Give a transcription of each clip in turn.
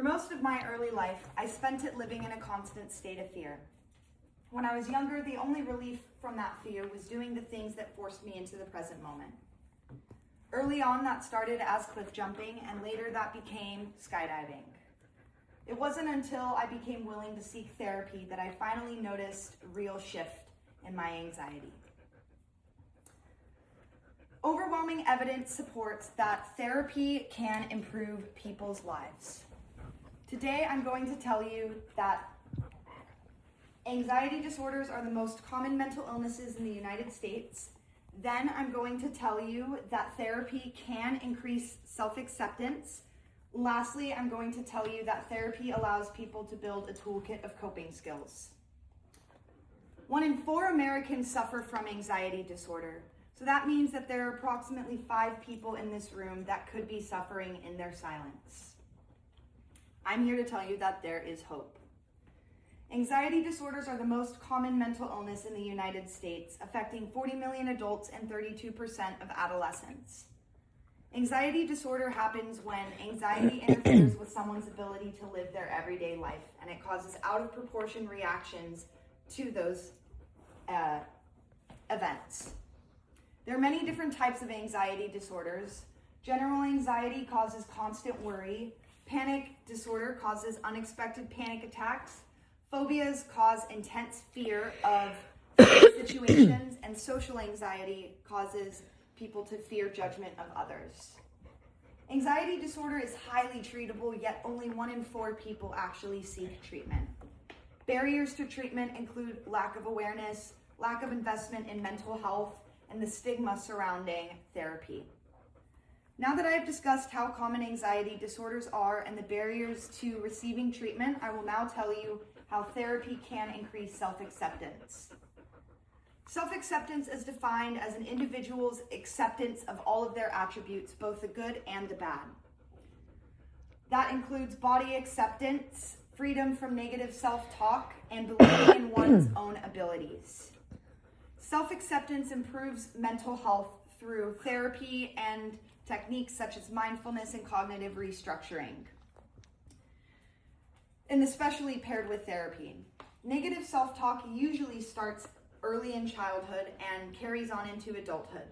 For most of my early life, I spent it living in a constant state of fear. When I was younger, the only relief from that fear was doing the things that forced me into the present moment. Early on, that started as cliff jumping, and later that became skydiving. It wasn't until I became willing to seek therapy that I finally noticed a real shift in my anxiety. Overwhelming evidence supports that therapy can improve people's lives. Today, I'm going to tell you that anxiety disorders are the most common mental illnesses in the United States. Then I'm going to tell you that therapy can increase self-acceptance. Lastly, I'm going to tell you that therapy allows people to build a toolkit of coping skills. 1 in 4 Americans suffer from anxiety disorder. So that means that there are approximately 5 people in this room that could be suffering in their silence. I'm here to tell you that there is hope. Anxiety disorders are the most common mental illness in the United States, affecting 40 million adults and 32% of adolescents. Anxiety disorder happens when anxiety interferes with someone's ability to live their everyday life, and it causes out of proportion reactions to those events. There are many different types of anxiety disorders. General anxiety causes constant worry. Panic disorder causes unexpected panic attacks. Phobias cause intense fear of situations, and social anxiety causes people to fear judgment of others. Anxiety disorder is highly treatable, yet only 1 in 4 people actually seek treatment. Barriers to treatment include lack of awareness, lack of investment in mental health, and the stigma surrounding therapy. Now that I have discussed how common anxiety disorders are and the barriers to receiving treatment, I will now tell you how therapy can increase self-acceptance. Self-acceptance is defined as an individual's acceptance of all of their attributes, both the good and the bad. That includes body acceptance, freedom from negative self-talk, and believing in one's own abilities. Self-acceptance improves mental health through therapy and techniques such as mindfulness and cognitive restructuring, and especially paired with therapy. Negative self-talk usually starts early in childhood and carries on into adulthood.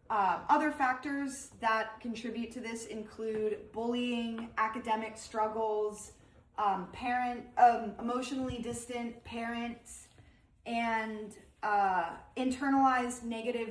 Other factors that contribute to this include bullying, academic struggles, emotionally distant parents, and internalized negative